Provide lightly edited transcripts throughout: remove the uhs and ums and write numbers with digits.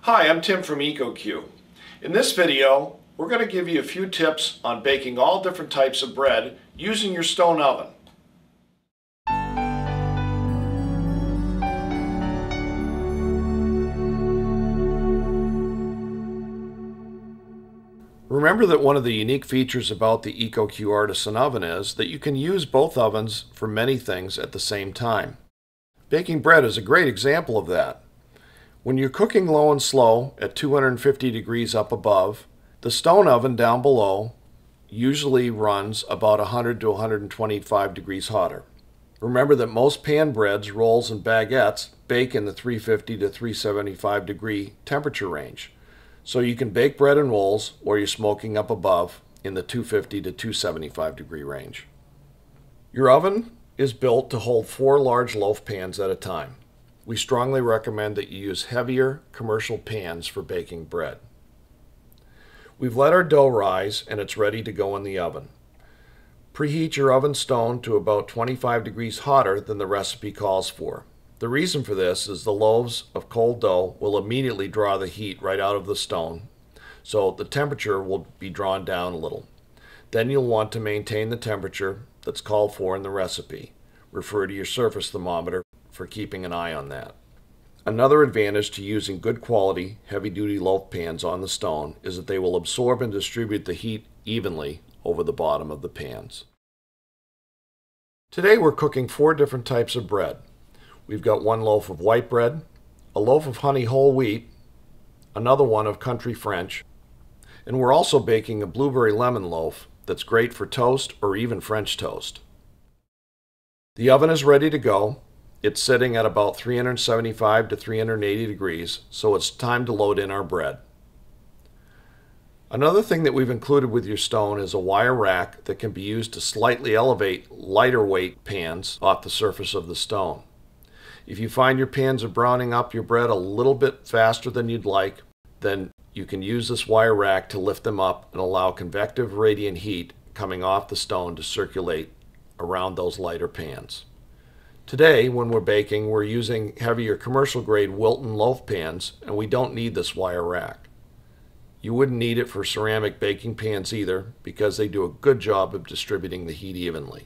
Hi, I'm Tim from EcoQue. In this video, we're going to give you a few tips on baking all different types of bread using your stone oven. Remember that one of the unique features about the EcoQue Artisan oven is that you can use both ovens for many things at the same time. Baking bread is a great example of that. When you're cooking low and slow at 250 degrees up above, the stone oven down below usually runs about 100 to 125 degrees hotter. Remember that most pan breads, rolls, and baguettes bake in the 350 to 375 degree temperature range. So you can bake bread and rolls while you're smoking up above in the 250 to 275 degree range. Your oven is built to hold 4 large loaf pans at a time. We strongly recommend that you use heavier commercial pans for baking bread. We've let our dough rise and it's ready to go in the oven. Preheat your oven stone to about 25 degrees hotter than the recipe calls for. The reason for this is the loaves of cold dough will immediately draw the heat right out of the stone, so the temperature will be drawn down a little. Then you'll want to maintain the temperature that's called for in the recipe. Refer to your surface thermometer for keeping an eye on that. Another advantage to using good quality, heavy-duty loaf pans on the stone is that they will absorb and distribute the heat evenly over the bottom of the pans. Today we're cooking 4 different types of bread. We've got one loaf of white bread, a loaf of honey whole wheat, another one of country French, and we're also baking a blueberry lemon loaf that's great for toast or even French toast. The oven is ready to go. It's sitting at about 375 to 380 degrees, so it's time to load in our bread. Another thing that we've included with your stone is a wire rack that can be used to slightly elevate lighter weight pans off the surface of the stone. If you find your pans are browning up your bread a little bit faster than you'd like, then you can use this wire rack to lift them up and allow convective radiant heat coming off the stone to circulate around those lighter pans. Today, when we're baking, we're using heavier commercial grade Wilton loaf pans, and we don't need this wire rack. You wouldn't need it for ceramic baking pans either, because they do a good job of distributing the heat evenly.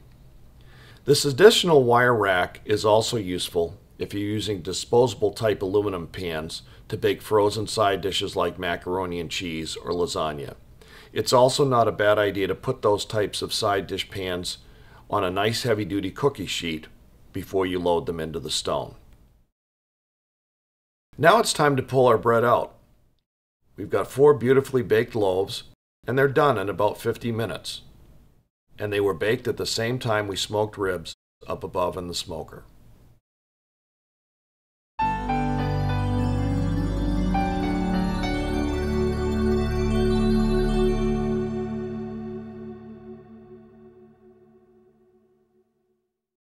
This additional wire rack is also useful if you're using disposable type aluminum pans to bake frozen side dishes like macaroni and cheese or lasagna. It's also not a bad idea to put those types of side dish pans on a nice heavy-duty cookie sheet before you load them into the stone. Now it's time to pull our bread out. We've got 4 beautifully baked loaves, and they're done in about 50 minutes. And they were baked at the same time we smoked ribs up above in the smoker.